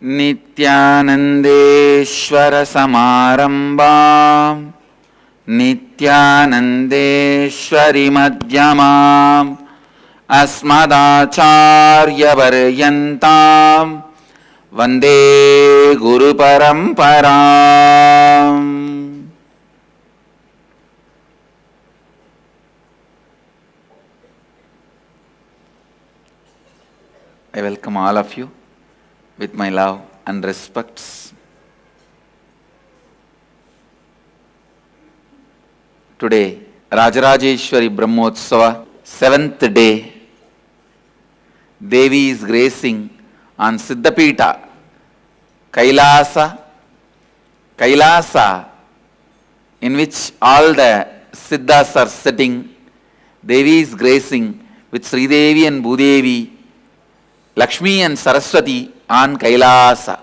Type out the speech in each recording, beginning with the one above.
नित्यानन्देश्वर समारम्भाम् नित्यानन्देश्वरि मध्यमाम् अस्मदाचार्यपर्यन्ताम् वन्दे गुरुपरम्पराम्. I welcome all of you with my love and respects. Today, Rajarajeshwari Brahmotsava, 7th day. Devi is gracing on Siddhapita, Kailasa, in which all the Siddhas are sitting. Devi is gracing with Sridevi and Bhudevi, Lakshmi and Saraswati on Kailasa.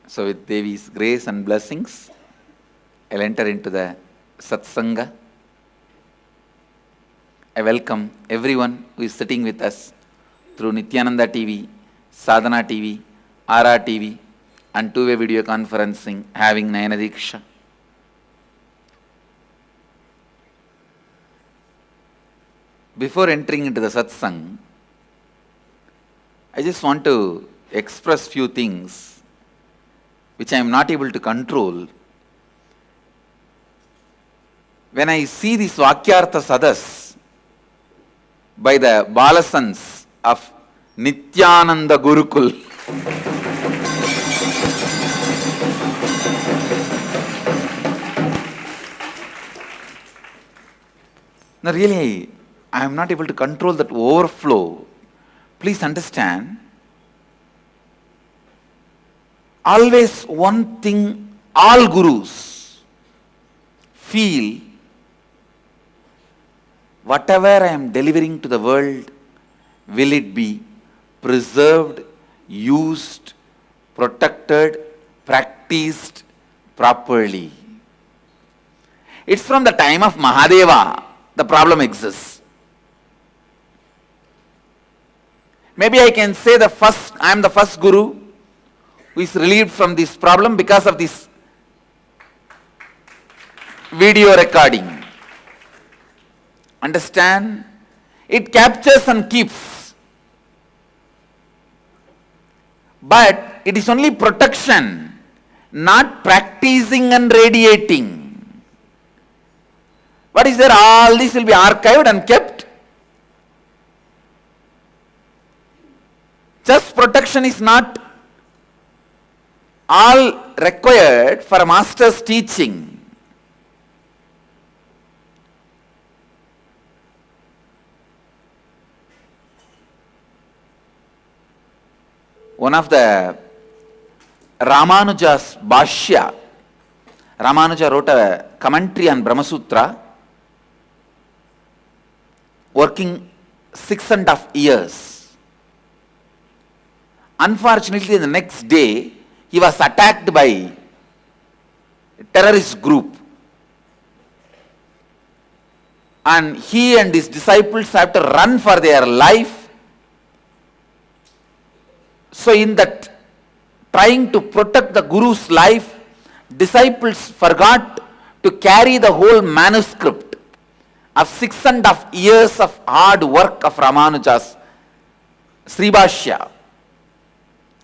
So with Devi's grace and blessings, I'll enter into the Satsanga. I welcome everyone who is sitting with us through Nityananda TV, Sadhana TV, Ara TV, and two-way video conferencing having Nayana Diksha. Before entering into the Satsang, I just want to express few things which I am not able to control. When I see this Vakyartha Sadas by the Balasans of Nityananda Gurukul, now really I am not able to control that overflow. Please understand, always one thing all gurus feel: whatever I am delivering to the world, will it be preserved, used, protected, practiced properly? It's from the time of Mahadeva the problem exists. Maybe I can say I am the first guru who is relieved from this problem because of this video recording. Understand? It captures and keeps. But it is only protection, not practicing and radiating. What is there? All this will be archived and kept. Just protection is not all required for a master's teaching. One of the Ramanuja's Bhashya, Ramanuja wrote a commentary on Brahma Sutra, working 6.5 years. Unfortunately, the next day, he was attacked by a terrorist group. And he and his disciples have to run for their life. So in that, trying to protect the Guru's life, disciples forgot to carry the whole manuscript of 6.5 years of hard work of Ramanuja's Sri Bhashya,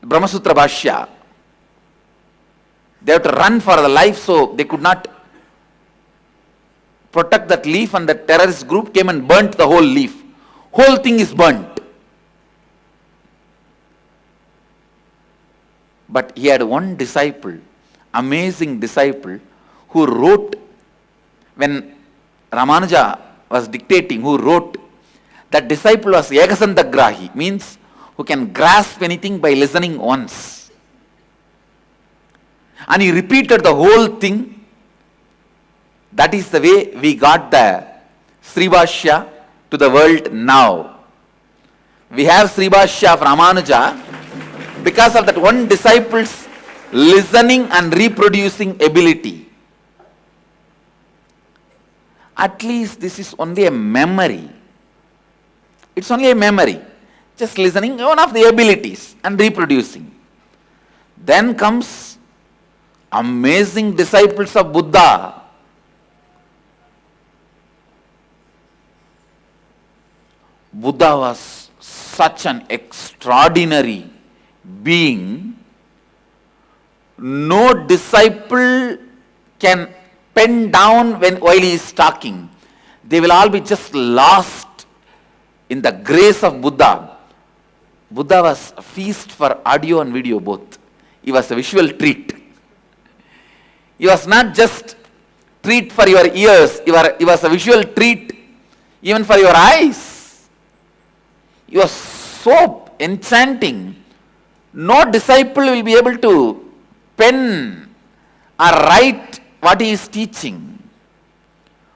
Brahma Sutra Bhashya. They have to run for the life, so they could not protect that leaf, and the terrorist group came and burnt the whole leaf. Whole thing is burnt. But he had one disciple, amazing disciple, who wrote, when Ramanuja was dictating, who wrote, that disciple was Ekasantagrahi, means who can grasp anything by listening once. And he repeated the whole thing. That is the way we got the Sribhashya to the world now. We have Sribhashya of Ramanuja because of that one disciple's listening and reproducing ability. At least this is only a memory. It's only a memory. Just listening, one of the abilities, and reproducing. Then comes amazing disciples of Buddha. Buddha was such an extraordinary being. No disciple can pen down while he is talking. They will all be just lost in the grace of Buddha. Buddha was a feast for audio and video both. He was a visual treat. He was not just treat for your ears. He was a visual treat even for your eyes. He was so enchanting. No disciple will be able to pen or write what he is teaching.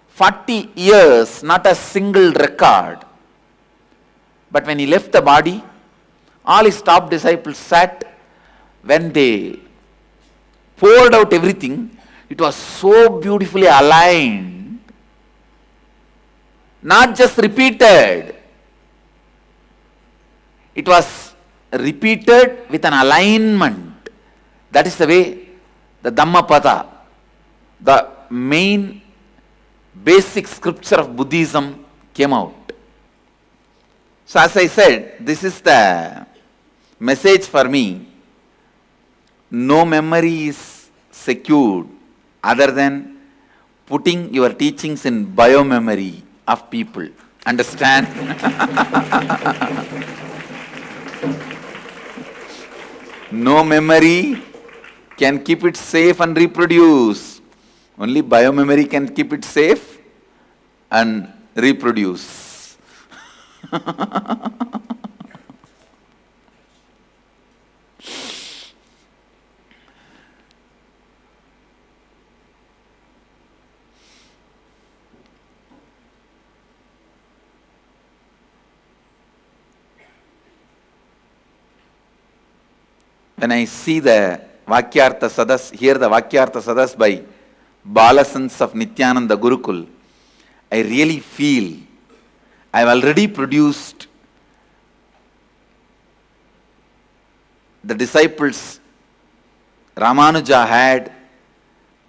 40 years, not a single record. But when he left the body, all his top disciples sat. When they poured out everything, it was so beautifully aligned. Not just repeated. It was repeated with an alignment. That is the way the Dhammapada, the main basic scripture of Buddhism, came out. So as I said, this is the message for me. No memory is secured other than putting your teachings in biomemory of people. Understand? No memory can keep it safe and reproduce. Only biomemory can keep it safe and reproduce. When I see the Vakyartha Sadas, hear the Vakyartha Sadas by Balasans of Nityananda Gurukul, I really feel I have already produced the disciples Ramanuja had,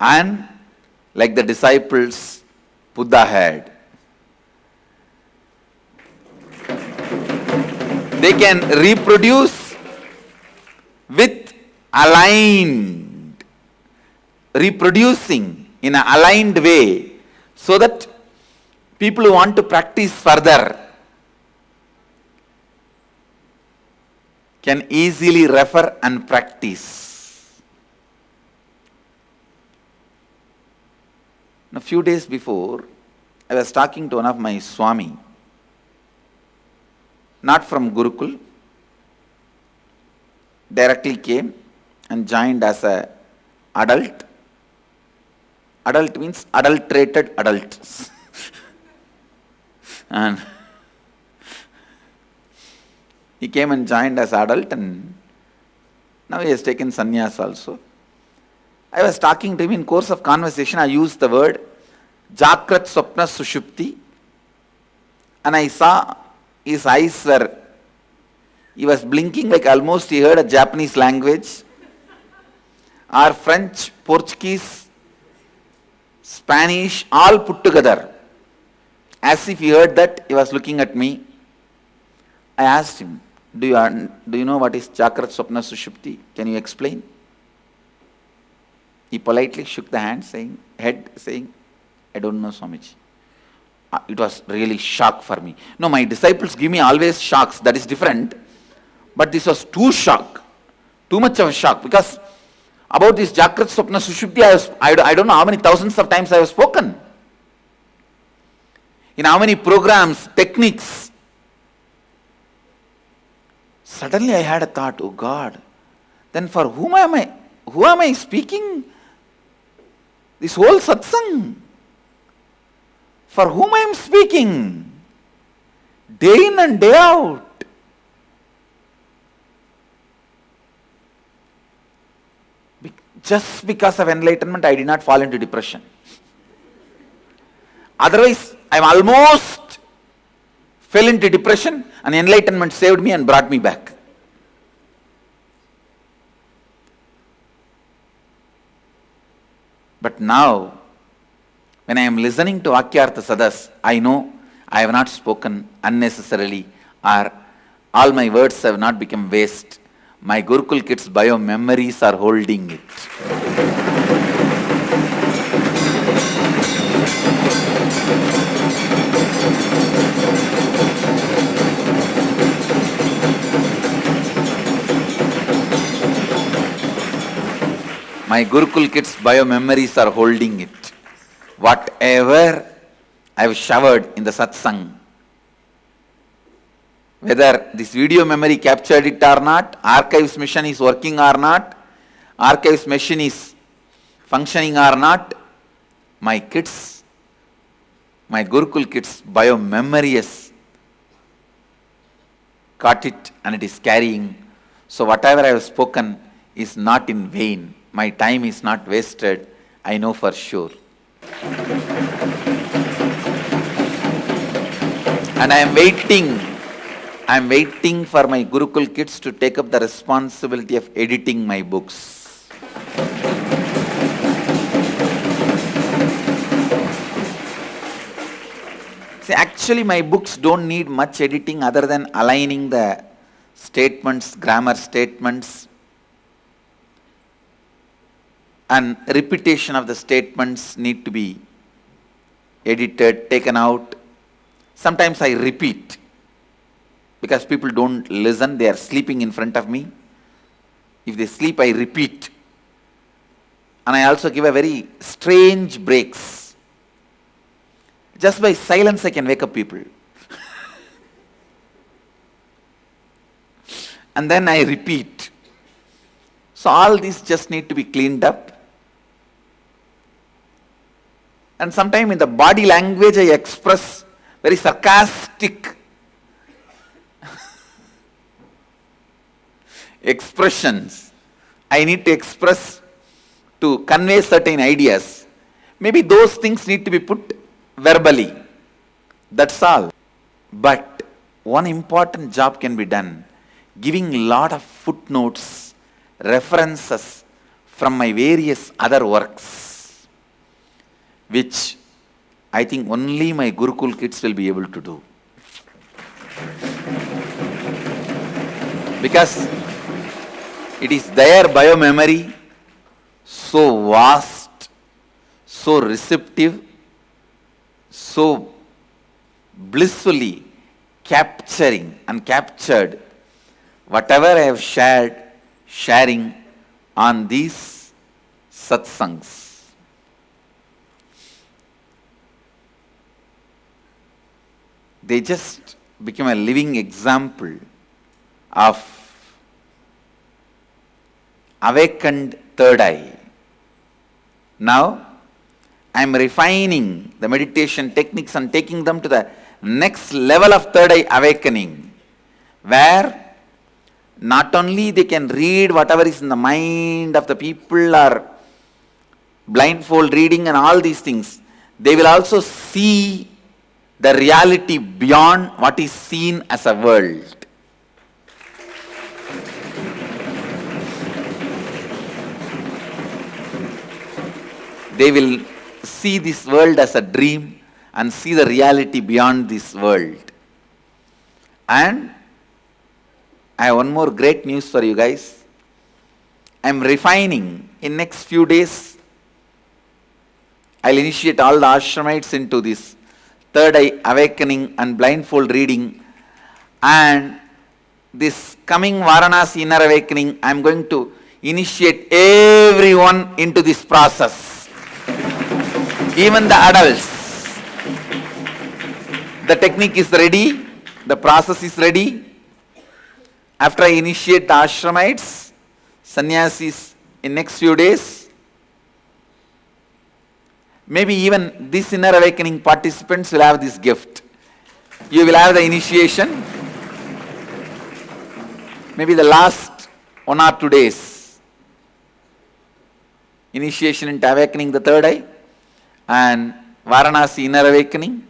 and like the disciples Buddha had. They can reproduce with aligned, reproducing in an aligned way, so that people who want to practice further can easily refer and practice. A few days before, I was talking to one of my Swami, not from Gurukul, directly came and joined as an adult. Adult means adulterated adults. And he came and joined as adult, and now he has taken sannyas also. I was talking to him. In course of conversation, I used the word Jakrat Swapna Sushupti, and I saw his eyes were, he was blinking like almost he heard a Japanese language, or French, Portuguese, Spanish, all put together. As if he heard that, he was looking at me. I asked him, do you know what is Jakrat Swapna Sushupti? Can you explain? He politely shook the head saying, I don't know, Swamiji. It was really shock for me. No, my disciples give me always shocks, that is different. But this was too much of a shock, because about this Jakrat Swapna Sushupti, I don't know how many thousands of times I have spoken. In how many programs, techniques. Suddenly I had a thought, oh God, then for whom who am I speaking this whole satsang? For whom I am speaking? Day in and day out. Just because of enlightenment, I did not fall into depression. Otherwise, I almost fell into depression, and enlightenment saved me and brought me back. But now, when I am listening to Vakyartha Sadas, I know I have not spoken unnecessarily, or all my words have not become waste. My Gurukul Kids bio memories are holding it. My Gurukul Kids bio memories are holding it. Whatever I have showered in the satsang, whether this video memory captured it or not, archives mission is working or not, archives machine is functioning or not, my kids, my Gurukul Kids bio memory has caught it and it is carrying. So whatever I have spoken is not in vain. My time is not wasted, I know for sure. And I am waiting for my Gurukul Kids to take up the responsibility of editing my books. See, actually my books don't need much editing other than aligning the statements, grammar statements, and repetition of the statements need to be edited, taken out. Sometimes I repeat because people don't listen, they are sleeping in front of me. If they sleep, I repeat. And I also give a very strange breaks. Just by silence I can wake up people. And then I repeat. So all these just need to be cleaned up. And sometimes in the body language I express very sarcastic expressions. I need to express to convey certain ideas. Maybe those things need to be put verbally. That's all. But one important job can be done. Giving a lot of footnotes, references from my various other works, which I think only my Gurukul Kids will be able to do. Because it is their bio-memory, so vast, so receptive, so blissfully capturing and captured whatever I have sharing on these satsangs. They just become a living example of awakened third eye. Now, I am refining the meditation techniques and taking them to the next level of third eye awakening, where not only they can read whatever is in the mind of the people or blindfold reading and all these things, they will also see the reality beyond what is seen as a world. They will see this world as a dream and see the reality beyond this world. And I have one more great news for you guys. I am refining. In next few days, I will initiate all the ashramites into this third eye awakening and blindfold reading. And this coming Varanasi inner awakening, I am going to initiate everyone into this process. Even the adults. The technique is ready. The process is ready. After I initiate the ashramites, sannyasis in next few days, maybe even these inner awakening participants will have this gift. You will have the initiation, maybe the last 1 or 2 days. Initiation into awakening the third eye and Varanasi inner awakening.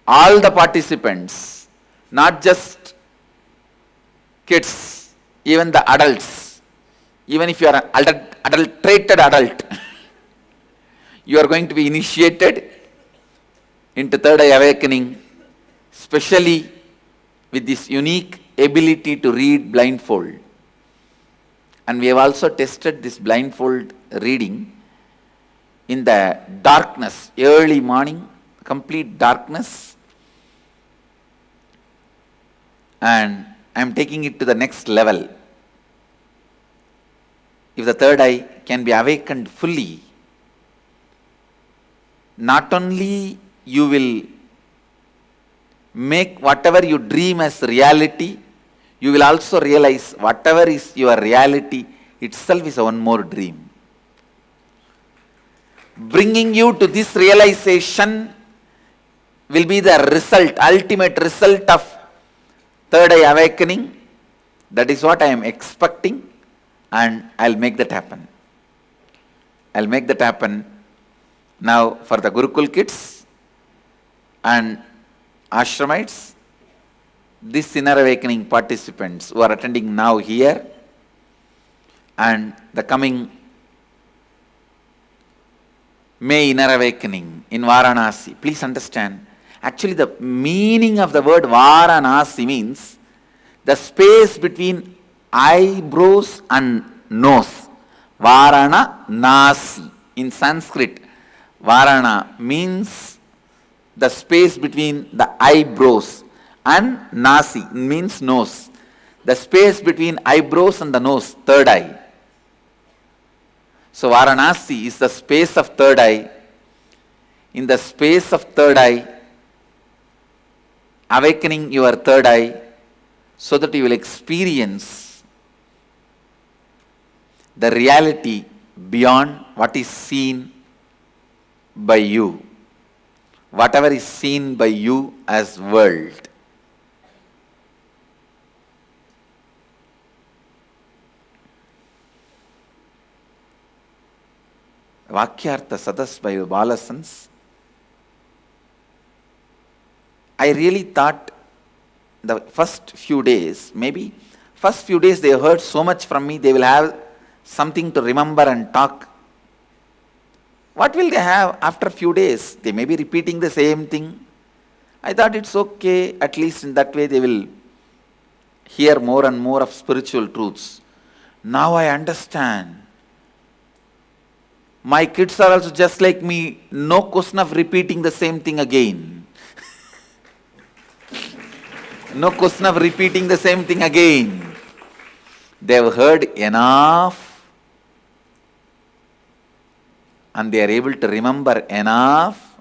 All the participants, not just kids, even the adults, even if you are an adulterated adult, you are going to be initiated into third eye awakening, especially with this unique ability to read blindfold. And we have also tested this blindfold reading in the darkness, early morning, complete darkness. And I am taking it to the next level. If the third eye can be awakened fully, not only you will make whatever you dream as reality, you will also realize whatever is your reality itself is one more dream. Bringing you to this realization will be the result, ultimate result of third eye awakening. That is what I am expecting, and I'll make that happen. I'll make that happen. Now for the Gurukul kids and Ashramites, these inner awakening participants who are attending now here and the coming May inner awakening in Varanasi, please understand, actually the meaning of the word Varanasi means the space between eyebrows and nose. Varana Nasi. In Sanskrit, Varana means the space between the eyebrows, and Nasi means nose. The space between eyebrows and the nose, third eye. So Varanasi is the space of third eye. In the space of third eye, awakening your third eye so that you will experience the reality beyond what is seen by you. Whatever is seen by you as world. Vakyartha Sadas by Balasans. I really thought the first few days, maybe first few days they heard so much from me, they will have something to remember and talk. What will they have after a few days? They may be repeating the same thing. I thought it's okay, at least in that way they will hear more and more of spiritual truths. Now I understand. My kids are also just like me, no question of repeating the same thing again. No question of repeating the same thing again. They have heard enough and they are able to remember enough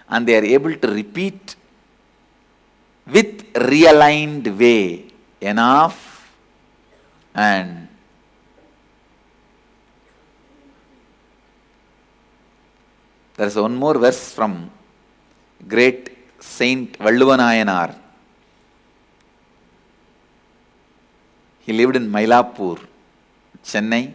and they are able to repeat with realigned way enough, and there is one more verse from great Saint Valluvanayanar. He lived in Mylapore, Chennai.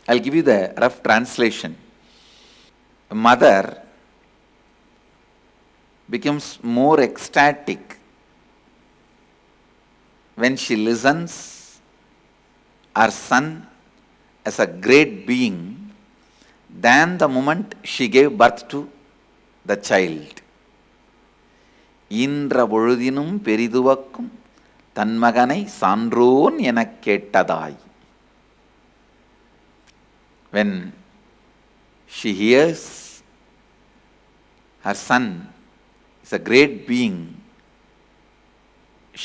I'll give you the rough translation. A mother becomes more ecstatic when she listens her son as a great being than the moment she gave birth to the child. ஈன்ற பொழுதினும் பெரிதுவக்கும் தன்மகனை சான்றோன் எனக் கேட்டதாய். When she hears her son is a great being,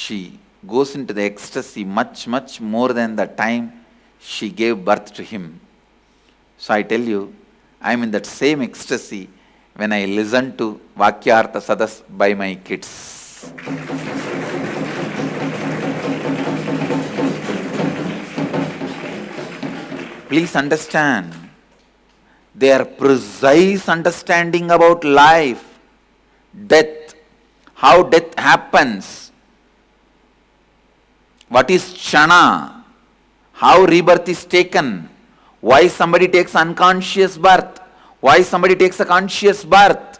she goes into the ecstasy much, much more than the time she gave birth to him. So I tell you, I am in that same ecstasy when I listen to Vakyartha Sadas by my kids. Please understand, their precise understanding about life, death, how death happens, what is Kshana, how rebirth is taken, why somebody takes unconscious birth, why somebody takes a conscious birth.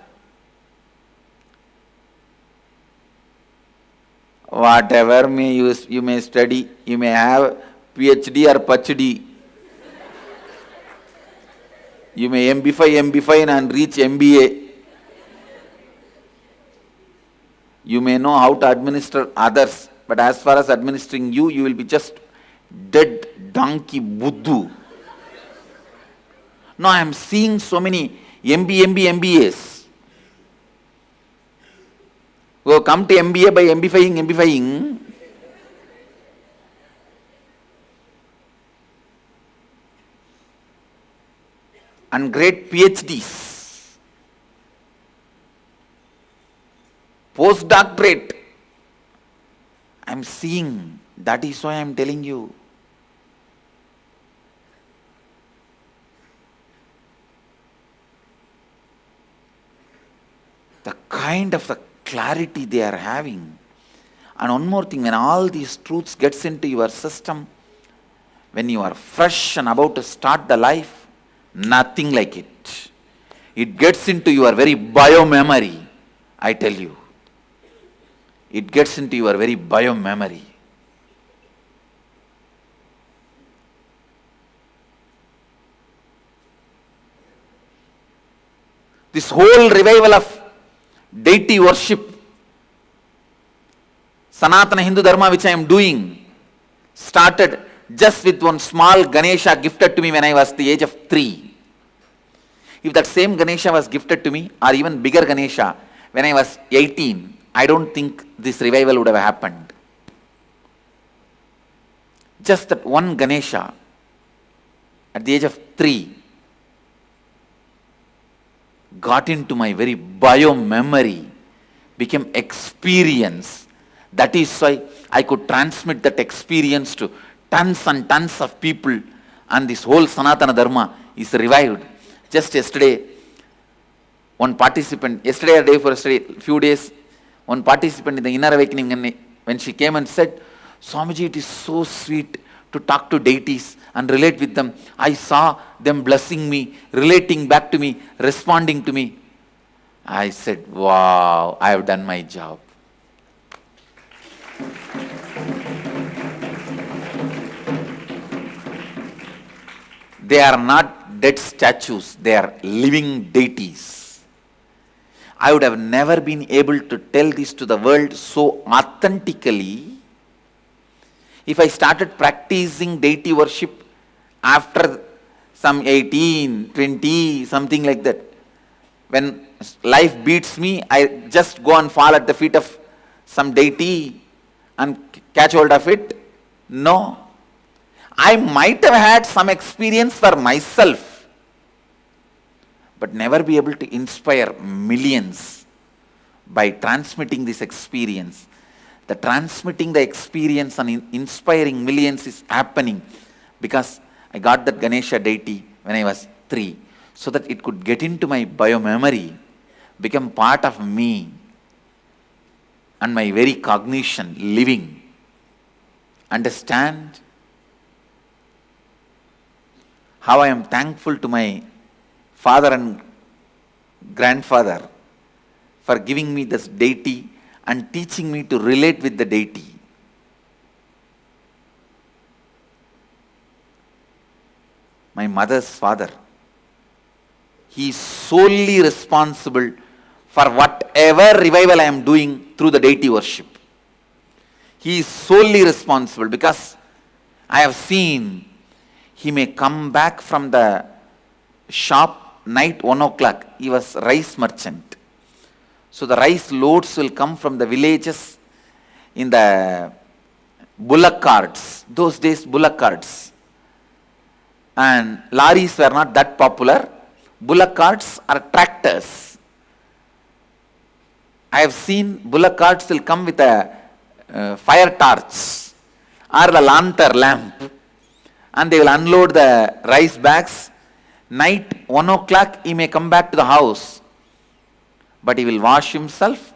Whatever you may study, you may have PhD or PhD. You may MB5 and reach MBA. You may know how to administer others, but as far as administering you, you will be just dead donkey buddhu. Now I am seeing so many MBAs who have come to MBA by MB5ing. And great PhDs, postdoctorate. I am seeing. That is why I am telling you. The kind of the clarity they are having. And one more thing, when all these truths gets into your system, when you are fresh and about to start the life, nothing like it. It gets into your very bio-memory, I tell you. It gets into your very bio-memory. This whole revival of deity worship, Sanatana Hindu Dharma, which I am doing, started just with one small Ganesha gifted to me when I was the age of 3. If that same Ganesha was gifted to me, or even bigger Ganesha, when I was 18, I don't think this revival would have happened. Just that one Ganesha, at the age of 3, got into my very bio-memory, became experience. That is why I could transmit that experience to tons and tons of people, and this whole Sanatana Dharma is revived. Just yesterday, one participant, yesterday or day for yesterday, few days, one participant in the inner awakening, when she came and said, Swamiji, it is so sweet to talk to deities and relate with them. I saw them blessing me, relating back to me, responding to me. I said, wow, I have done my job. They are not dead statues, they are living deities. I would have never been able to tell this to the world so authentically if I started practicing deity worship after some 18, 20, something like that. When life beats me, I just go and fall at the feet of some deity and catch hold of it. No. I might have had some experience for myself, but never be able to inspire millions by transmitting this experience. The transmitting the experience and inspiring millions is happening because I got that Ganesha deity when I was 3, so that it could get into my bio-memory, become part of me and my very cognition, living. Understand? How I am thankful to my father and grandfather for giving me this deity and teaching me to relate with the deity. My mother's father, he is solely responsible for whatever revival I am doing through the deity worship. He is solely responsible because I have seen he may come back from the shop night 1 o'clock. He was rice merchant. So the rice loads will come from the villages in the bullock carts. Those days, bullock carts. And lorries were not that popular. Bullock carts are tractors. I have seen bullock carts will come with a fire torch or the lantern lamp. and they will unload the rice bags. Night 1 o'clock he may come back to the house, but he will wash himself,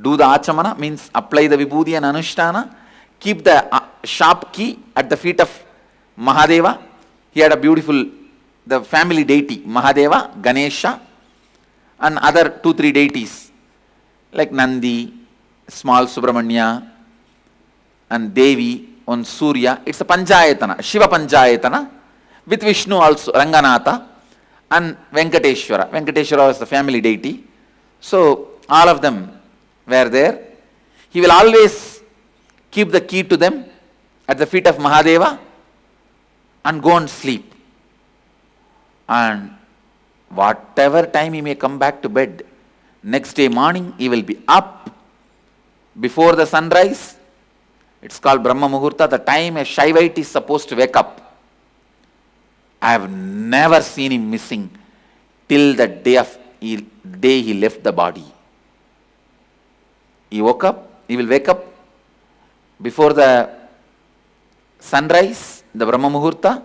do the achamana, means apply the vibhuti and anushtana, keep the shop key at the feet of Mahadeva. He had a beautiful, the family deity, Mahadeva, Ganesha, and other 2-3 deities like Nandi, small Subramanya, and Devi, on Surya. It's a Panchayatana, Shiva Panchayatana, with Vishnu also, Ranganatha, and Venkateshwara. Venkateshwara was the family deity. So all of them were there. He will always keep the key to them at the feet of Mahadeva and go and sleep. And whatever time he may come back to bed, next day morning he will be up before the sunrise. It's called Brahma Muhurta, the time a Shaivite is supposed to wake up. I have never seen him missing till the day he left the body. He woke up, he will wake up before the sunrise, the Brahma Muhurta,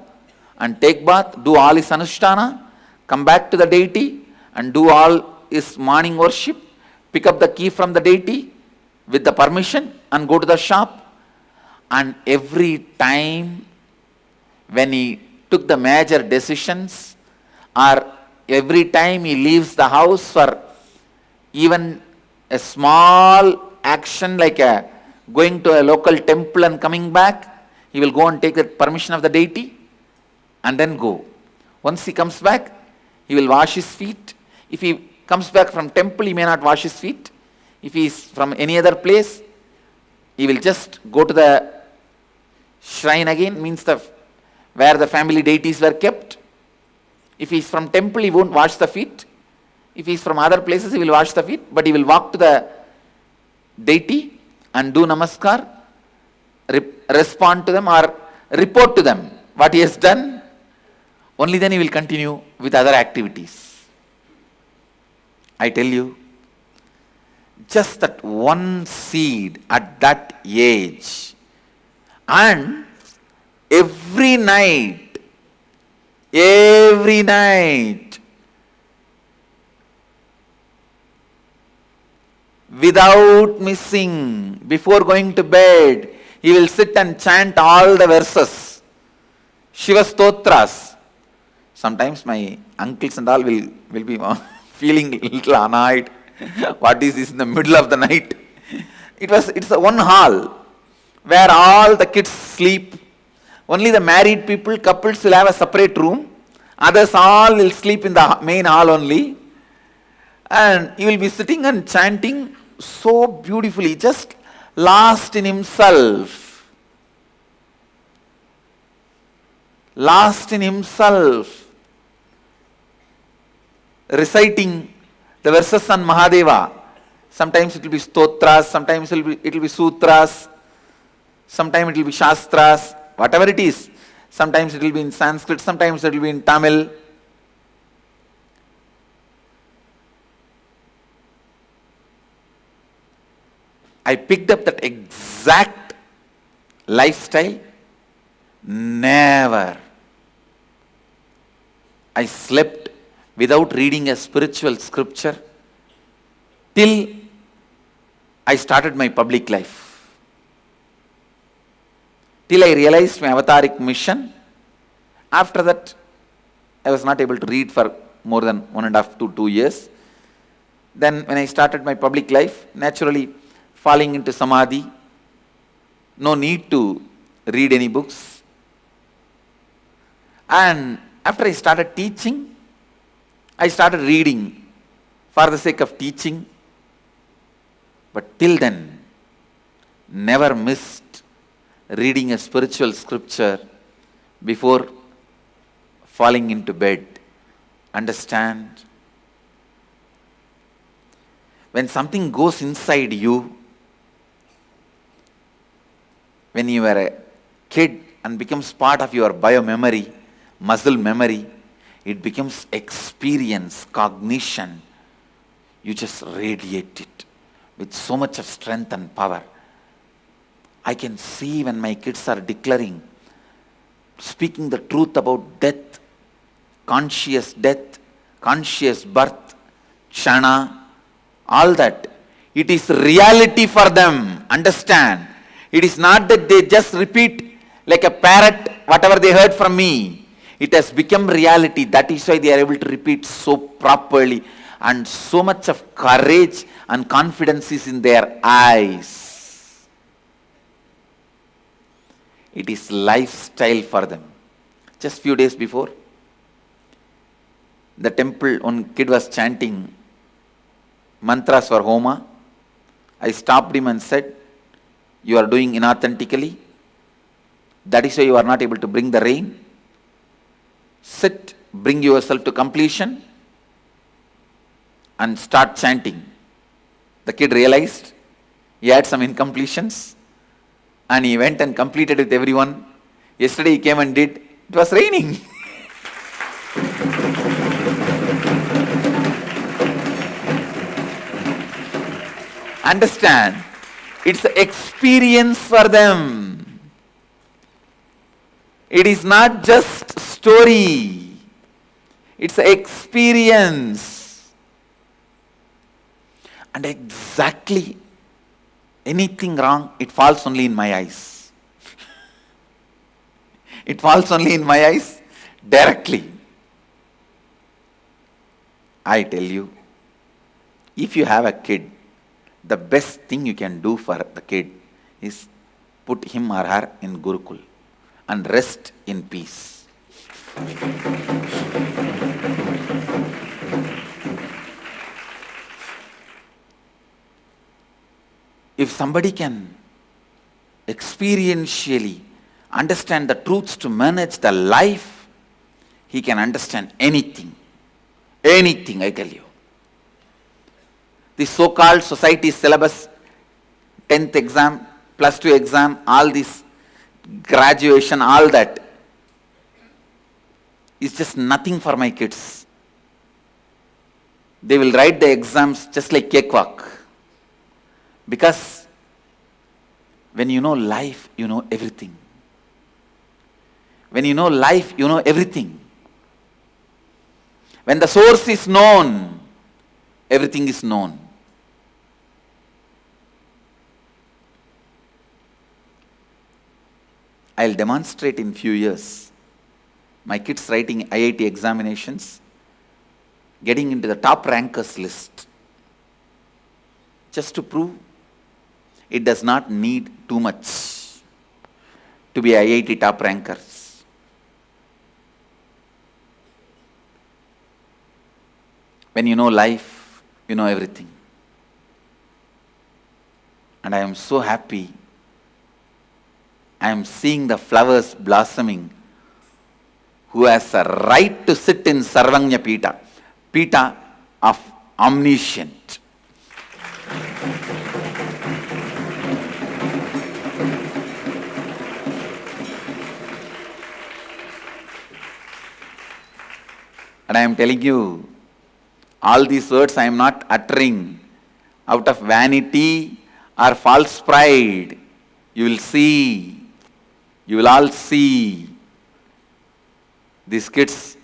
and take bath, do all his anushtana, come back to the deity and do all his morning worship, pick up the key from the deity with the permission and go to the shop. And every time when he took the major decisions, or every time he leaves the house for even a small action like going to a local temple and coming back, he will go and take the permission of the deity and then go. Once he comes back, he will wash his feet. If he comes back from temple, he may not wash his feet. If he is from any other place, he will just go to the shrine again, means where the family deities were kept. If he is from temple, he won't wash the feet. If he is from other places, he will wash the feet, but he will walk to the deity and do namaskar, respond to them or report to them what he has done. Only then he will continue with other activities. I tell you, just that one seed at that age, and every night, without missing, before going to bed, he will sit and chant all the verses, Shiva Stotras. Sometimes my uncles and all will be feeling a little annoyed. What is this in the middle of the night? It's a one hall where all the kids sleep. Only the married people, couples will have a separate room. Others all will sleep in the main hall only. And he will be sitting and chanting so beautifully, just lost in himself. Lost in himself. Reciting the verses on Mahadeva. Sometimes it will be stotras, sometimes it will be sutras, sometimes it will be shastras, whatever it is. Sometimes it will be in Sanskrit, sometimes it will be in Tamil. I picked up that exact lifestyle. Never. I slept without reading a spiritual scripture till I started my public life. Till I realized my avataric mission. After that, I was not able to read for more than 1.5 to 2 years. Then when I started my public life, naturally falling into samadhi, no need to read any books. And after I started teaching, I started reading for the sake of teaching. But till then, never missed reading a spiritual scripture before falling into bed. Understand? When something goes inside you, when you were a kid and becomes part of your bio-memory, muscle memory, it becomes experience, cognition. You just radiate it with so much of strength and power. I can see when my kids are declaring, speaking the truth about death, conscious birth, Kshana, all that. It is reality for them. Understand? It is not that they just repeat like a parrot whatever they heard from me. It has become reality. That is why they are able to repeat so properly, and so much of courage and confidence is in their eyes. It is lifestyle for them. Just few days before, the temple, one kid was chanting mantras for Homa. I stopped him and said, you are doing inauthentically. That is why you are not able to bring the rain. Sit, bring yourself to completion and start chanting. The kid realized he had some incompletions and he went and completed with everyone. Yesterday he came and did. It was raining. Understand? It's an experience for them. It is not just story. It's an experience. And exactly anything wrong, it falls only in my eyes. It falls only in my eyes directly. I tell you, if you have a kid, the best thing you can do for the kid is put him or her in Gurukul and rest in peace. If somebody can experientially understand the truths to manage the life, he can understand anything. Anything, I tell you. The so-called society syllabus, 10th exam, plus 2 exam, all this graduation, all that is just nothing for my kids. They will write the exams just like cakewalk. Because when you know life, you know everything. When you know life, you know everything. When the source is known, everything is known. I'll demonstrate in few years. My kids writing IIT examinations, getting into the top rankers list. Just to prove it does not need too much to be IIT top rankers. When you know life, you know everything. And I am so happy. I am seeing the flowers blossoming. Who has a right to sit in Sarvagnya Pita, Pita of omniscient. And I am telling you, all these words I am not uttering out of vanity or false pride. You will see, you will all see these kids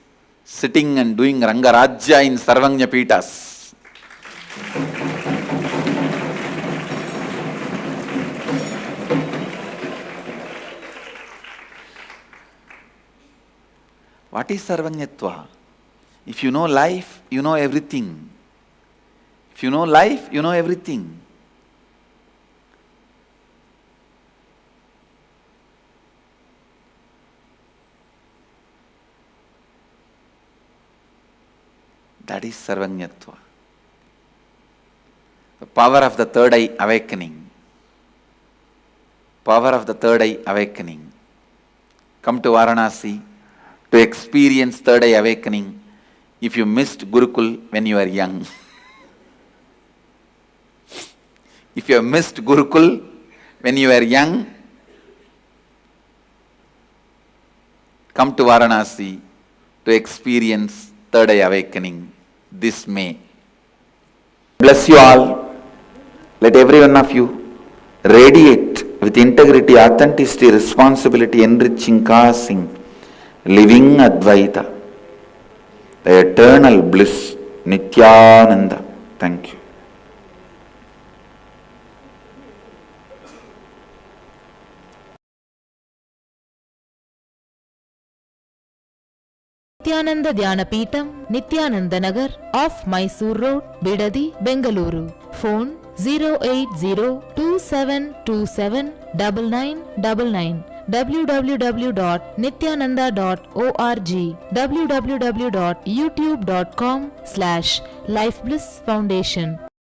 sitting and doing Rangarajya in Sarvagnya Pitas. What is Sarvanyatva? If you know life, you know everything. If you know life, you know everything. That is Sarvanyatva. The power of the third eye awakening. Power of the third eye awakening. Come to Varanasi to experience third eye awakening if you missed Gurukul when you were young. If you have missed Gurukul when you were young, come to Varanasi to experience third eye awakening this May. Bless you all. Let every one of you radiate with integrity, authenticity, responsibility, enriching, causing living Advaita, the eternal bliss, Nityananda. Thank you. Nityananda Dhyanapitham, Nityananda Nagar, off Mysore Road, Bidadi, Bengaluru. Phone 08027279999. www.nityananda.org, www.youtube.com/Life Bliss Foundation.